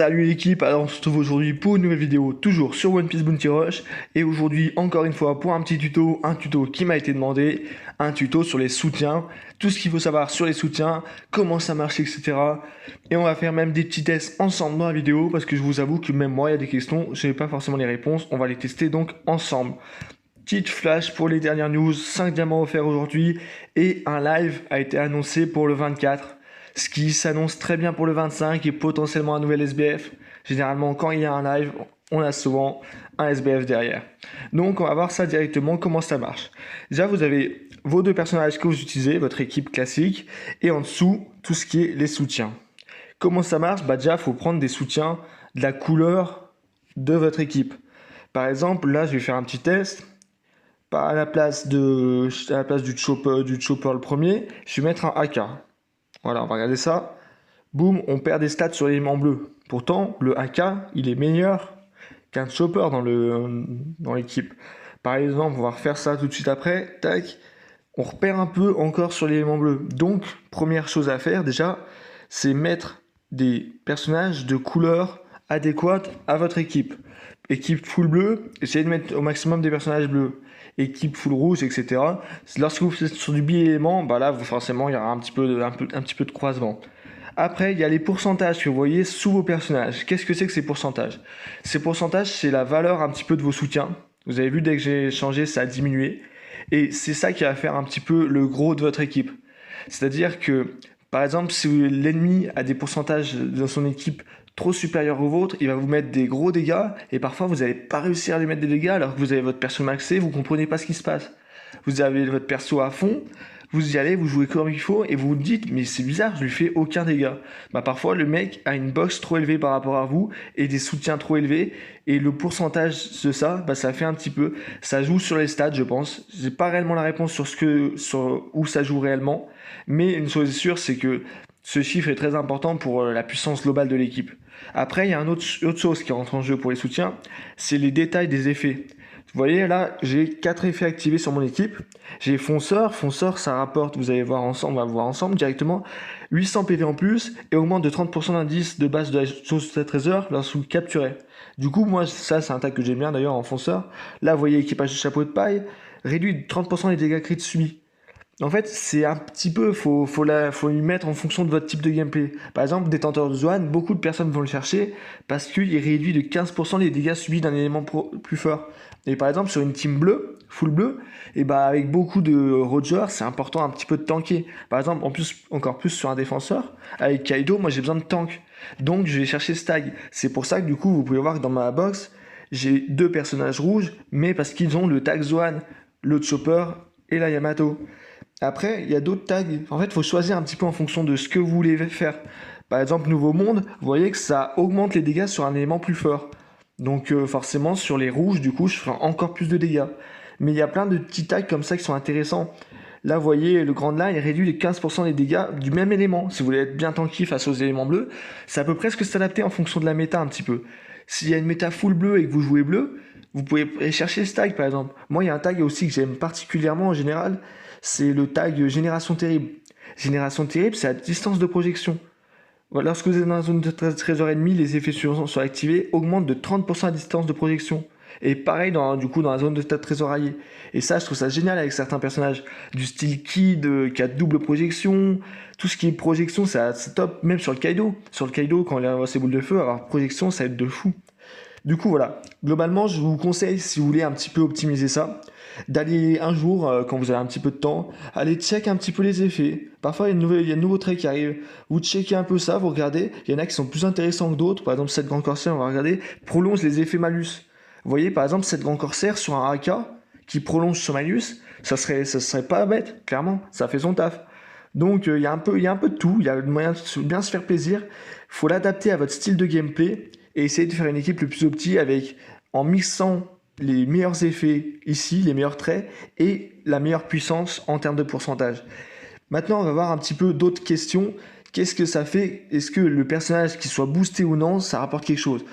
Salut l'équipe, alors on se retrouve aujourd'hui pour une nouvelle vidéo, toujours sur One Piece Bounty Rush. Et aujourd'hui, encore une fois, pour un petit tuto, un tuto qui m'a été demandé, un tuto sur les soutiens, tout ce qu'il faut savoir sur les soutiens, comment ça marche, etc. Et on va faire même des petits tests ensemble dans la vidéo, parce que je vous avoue que même moi, il y a des questions, je n'ai pas forcément les réponses, on va les tester donc ensemble. Petite flash pour les dernières news, 5 diamants offerts aujourd'hui, et un live a été annoncé pour le 24. Ce qui s'annonce très bien pour le 25 et potentiellement un nouvel SBF. Généralement, quand il y a un live, on a souvent un SBF derrière. Donc, on va voir ça directement, comment ça marche. Déjà, vous avez vos deux personnages que vous utilisez, votre équipe classique, et en dessous, tout ce qui est les soutiens. Comment ça marche? Déjà, il faut prendre des soutiens de la couleur de votre équipe. Par exemple, là, je vais faire un petit test. À la place du chopper le premier, je vais mettre un AK. Voilà, on va regarder ça. Boum, on perd des stats sur l'élément bleu. Pourtant, le AK, il est meilleur qu'un chopper dans l'équipe. Par exemple, on va refaire ça tout de suite après. Tac, on repère un peu encore sur l'élément bleu. Donc, première chose à faire déjà, c'est mettre des personnages de couleur adéquate à votre équipe. Équipe full bleu, essayez de mettre au maximum des personnages bleus. Équipe full rouge, etc. Lorsque vous êtes sur du bi-élément, là, forcément, il y aura un petit peu de croisement. Après, il y a les pourcentages que vous voyez sous vos personnages. Qu'est-ce que c'est que ces pourcentages? Ces pourcentages, c'est la valeur un petit peu de vos soutiens. Vous avez vu, dès que j'ai changé, ça a diminué. Et c'est ça qui va faire un petit peu le gros de votre équipe. C'est-à-dire que, par exemple, si l'ennemi a des pourcentages dans son équipe trop supérieurs aux vôtres, il va vous mettre des gros dégâts, et parfois vous n'allez pas réussir à lui mettre des dégâts alors que vous avez votre perso maxé, vous comprenez pas ce qui se passe. Vous avez votre perso à fond, vous y allez, vous jouez comme il faut, et vous vous dites, mais c'est bizarre, je lui fais aucun dégât. Parfois, le mec a une box trop élevée par rapport à vous, et des soutiens trop élevés, et le pourcentage de ça, ça fait un petit peu, ça joue sur les stats, je pense. J'ai pas réellement la réponse sur où ça joue réellement, mais une chose est sûre, c'est que ce chiffre est très important pour la puissance globale de l'équipe. Après, il y a autre chose qui rentre en jeu pour les soutiens, c'est les détails des effets. Vous voyez là, j'ai 4 effets activés sur mon équipe. J'ai fonceur, ça rapporte, vous allez voir ensemble, on va voir ensemble directement, 800 PV en plus et augmente de 30% d'indice de base de la chose de trésor lorsque vous le capturez. Du coup, moi, ça c'est un tag que j'aime bien d'ailleurs en fonceur. Là, vous voyez équipage de chapeau de paille, réduit de 30% les dégâts critiques subis. En fait, c'est un petit peu, faut y mettre en fonction de votre type de gameplay. Par exemple, détenteur de Zoan, beaucoup de personnes vont le chercher parce qu'il réduit de 15% les dégâts subis d'un élément plus fort. Et par exemple, sur une team bleue, full bleu, avec beaucoup de Roger, c'est important un petit peu de tanker. Par exemple, encore plus sur un défenseur, avec Kaido, moi j'ai besoin de tank. Donc je vais chercher Stag. C'est pour ça que du coup, vous pouvez voir que dans ma box, j'ai 2 personnages rouges, mais parce qu'ils ont le tag Zoan, le Chopper et la Yamato. Après, il y a d'autres tags. En fait, il faut choisir un petit peu en fonction de ce que vous voulez faire. Par exemple, Nouveau Monde, vous voyez que ça augmente les dégâts sur un élément plus fort. Donc forcément, sur les rouges, du coup, je ferai encore plus de dégâts. Mais il y a plein de petits tags comme ça qui sont intéressants. Là, vous voyez, le Grand Line réduit les 15% des dégâts du même élément. Si vous voulez être bien tanky face aux éléments bleus, ça peut presque s'adapter en fonction de la méta un petit peu. S'il y a une méta full bleu et que vous jouez bleu, vous pouvez chercher ce tag par exemple. Moi, il y a un tag aussi que j'aime particulièrement en général, c'est le tag Génération Terrible. Génération Terrible, c'est à distance de projection. Lorsque vous êtes dans la zone de trésor ennemi, les effets suivants sont activés, augmentent de 30% à distance de projection. Et pareil dans la zone de trésor allié. Et ça, je trouve ça génial avec certains personnages. Du style Kid qui a double projection. Tout ce qui est projection, c'est top. Même sur le Kaido. Sur le Kaido, quand il a ses boules de feu, avoir projection, ça va être de fou. Du coup, voilà. Globalement, je vous conseille, si vous voulez un petit peu optimiser ça, d'aller un jour, quand vous avez un petit peu de temps, aller check un petit peu les effets. Parfois, il y a de nouveaux traits qui arrivent. Vous checkez un peu ça, vous regardez. Il y en a qui sont plus intéressants que d'autres. Par exemple, cette Grand Corsaire, on va regarder, prolonge les effets malus. Vous voyez, par exemple, cette Grand Corsaire sur un AK qui prolonge sur malus, ça serait pas bête, clairement. Ça fait son taf. Donc, il y a un peu de tout. Il y a le moyen de bien se faire plaisir. Il faut l'adapter à votre style de gameplay et essayer de faire une équipe le plus opti en mixant les meilleurs effets ici, les meilleurs traits et la meilleure puissance en termes de pourcentage. Maintenant, on va voir un petit peu d'autres questions. Qu'est-ce que ça fait? Est-ce que le personnage, qu'il soit boosté ou non, ça rapporte quelque chose?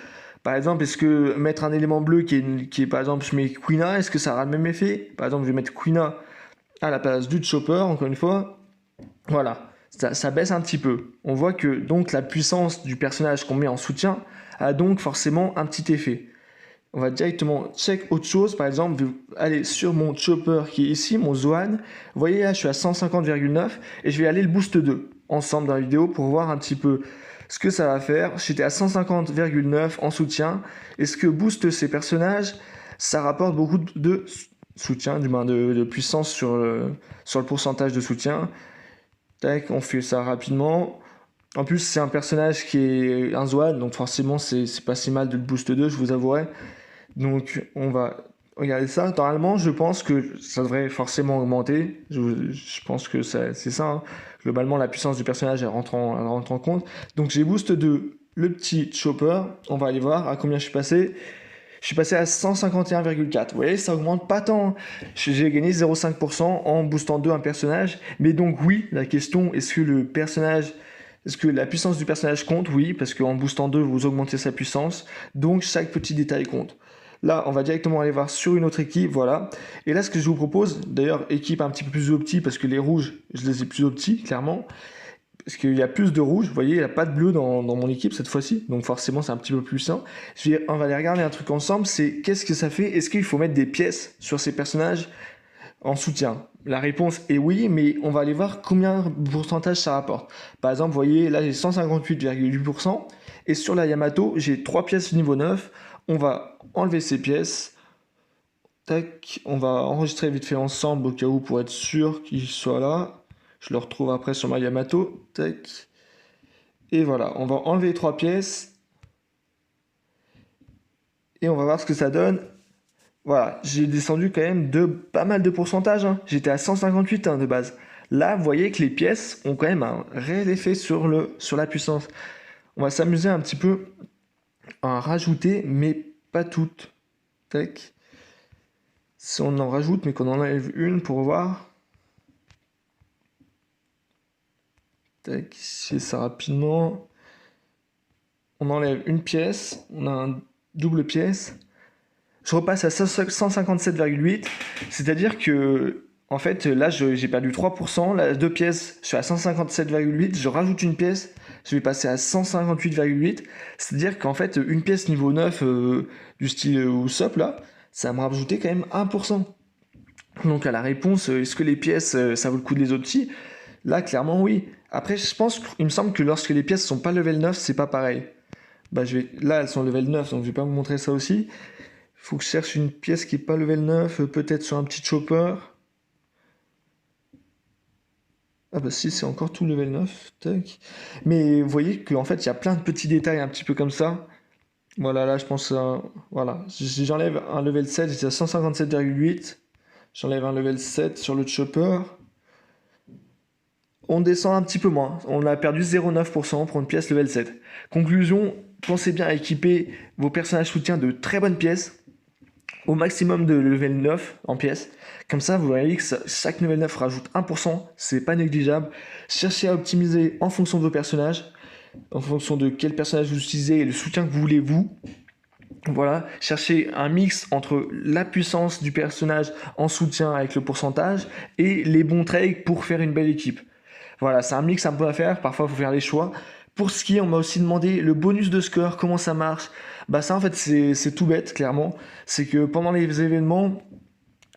Par exemple, est-ce que mettre un élément bleu qui est par exemple, je mets Quina, est-ce que ça aura le même effet? Par exemple, je vais mettre Quina à la place du Chopper, encore une fois. Voilà. ça baisse un petit peu. On voit que donc la puissance du personnage qu'on met en soutien a donc forcément un petit effet. On va directement check autre chose, par exemple, aller sur mon chopper qui est ici, mon Zoan. Vous voyez là, je suis à 150,9 et je vais aller le boost 2 ensemble dans la vidéo pour voir un petit peu ce que ça va faire. J'étais à 150,9 en soutien. Et ce que booste ces personnages, ça rapporte beaucoup de soutien, du moins de puissance sur le pourcentage de soutien. Tac, on fait ça rapidement. En plus, c'est un personnage qui est un Zoan, donc forcément, c'est pas si mal de le boost 2, je vous avouerai. Donc, on va regarder ça. Normalement, je pense que ça devrait forcément augmenter. Je pense que c'est ça. Hein. Globalement, la puissance du personnage, elle rentre en compte. Donc, j'ai boost 2, le petit chopper. On va aller voir à combien je suis passé. Je suis passé à 151,4. Vous voyez, ça augmente pas tant. J'ai gagné 0,5% en boostant 2 un personnage. Mais donc, oui, la question, est-ce que la puissance du personnage compte? Oui, parce qu'en boostant 2, vous augmentez sa puissance. Donc, chaque petit détail compte. Là, on va directement aller voir sur une autre équipe, voilà. Et là, ce que je vous propose, d'ailleurs, équipe un petit peu plus opti, parce que les rouges, je les ai plus opti, clairement. Parce qu'il y a plus de rouge, vous voyez, il n'y a pas de bleu dans mon équipe cette fois-ci. Donc forcément, c'est un petit peu plus sain. On va aller regarder un truc ensemble, c'est qu'est-ce que ça fait? Est-ce qu'il faut mettre des pièces sur ces personnages en soutien? La réponse est oui, mais on va aller voir combien de pourcentage ça rapporte. Par exemple, vous voyez, là j'ai 158,8%, et sur la Yamato, j'ai 3 pièces niveau 9. On va enlever ces pièces. Tac, on va enregistrer vite fait ensemble au cas où pour être sûr qu'il soit là. Je le retrouve après sur ma Yamato. Tac. Et voilà, on va enlever les 3 pièces. Et on va voir ce que ça donne. Voilà, j'ai descendu quand même de pas mal de pourcentage. Hein. J'étais à 158 de base. Là, vous voyez que les pièces ont quand même un réel effet sur la puissance. On va s'amuser un petit peu à en rajouter, mais pas toutes. Tac. Si on en rajoute, mais qu'on enlève une pour voir. Tac, c'est ça rapidement. On enlève une pièce, on a un double pièce. Je repasse à 157,8, c'est-à-dire que, en fait, là, j'ai perdu 3%, là, 2 pièces, je suis à 157,8, je rajoute une pièce, je vais passer à 158,8, c'est-à-dire qu'en fait, une pièce niveau 9 du style Usopp, là, ça va me rajouter quand même 1%. Donc à la réponse, est-ce que les pièces, ça vaut le coup de les optis? Là, clairement, oui. Après, il me semble que lorsque les pièces sont pas level 9, c'est pas pareil. Bah, là, elles sont level 9, donc je vais pas vous montrer ça aussi. Il faut que je cherche une pièce qui est pas level 9, peut-être sur un petit chopper. Ah bah si, c'est encore tout level 9. Tac. Mais vous voyez qu'en fait, il y a plein de petits détails un petit peu comme ça. Voilà, là, je pense... voilà. Si j'enlève un level 7, j'étais à 157,8. J'enlève un level 7 sur le chopper. On descend un petit peu moins. On a perdu 0,9% pour une pièce level 7. Conclusion, pensez bien à équiper vos personnages soutiens de très bonnes pièces, au maximum de level 9 en pièces. Comme ça, vous voyez que chaque level 9 rajoute 1%, c'est pas négligeable. Cherchez à optimiser en fonction de vos personnages, en fonction de quel personnage vous utilisez et le soutien que vous voulez vous. Voilà, cherchez un mix entre la puissance du personnage en soutien avec le pourcentage et les bons trades pour faire une belle équipe. Voilà, c'est un mix un peu à faire, parfois il faut faire les choix. Pour skier, on m'a aussi demandé le bonus de score, comment ça marche. Bah ça en fait c'est tout bête clairement. C'est que pendant les événements,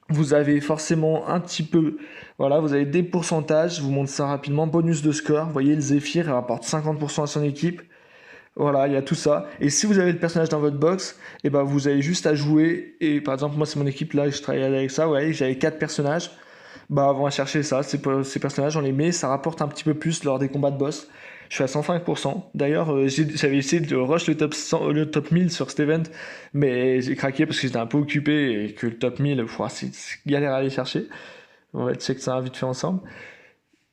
vous avez forcément un petit peu, voilà, vous avez des pourcentages, je vous montre ça rapidement. Bonus de score, vous voyez le Zephyr, il rapporte 50% à son équipe. Voilà, il y a tout ça. Et si vous avez le personnage dans votre box, et ben vous avez juste à jouer. Et par exemple, moi c'est mon équipe là, je travaillais avec ça, vous voyez, j'avais 4 personnages. Bah on va chercher ça, ces personnages, on les met, ça rapporte un petit peu plus lors des combats de boss. Je suis à 105%. D'ailleurs, j'avais essayé de rush le top 1000 sur cet event, mais j'ai craqué parce que j'étais un peu occupé et que le top 1000, c'est galère à aller chercher. On va check ça vite fait ensemble.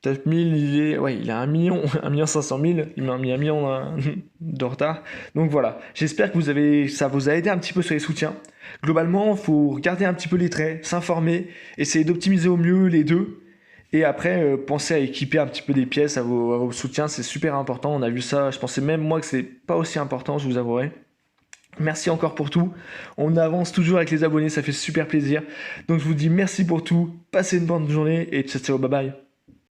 Top 1000, il a 1 million, 1 500 000, il m'a mis 1 million de retard. Donc voilà, j'espère que ça vous a aidé un petit peu sur les soutiens. Globalement, il faut regarder un petit peu les traits, s'informer, essayer d'optimiser au mieux les deux. Et après, pensez à équiper un petit peu des pièces à vos soutiens, c'est super important. On a vu ça, je pensais même moi que c'est pas aussi important, je vous avouerai. Merci encore pour tout. On avance toujours avec les abonnés, ça fait super plaisir. Donc je vous dis merci pour tout, passez une bonne journée et ciao ciao, bye bye.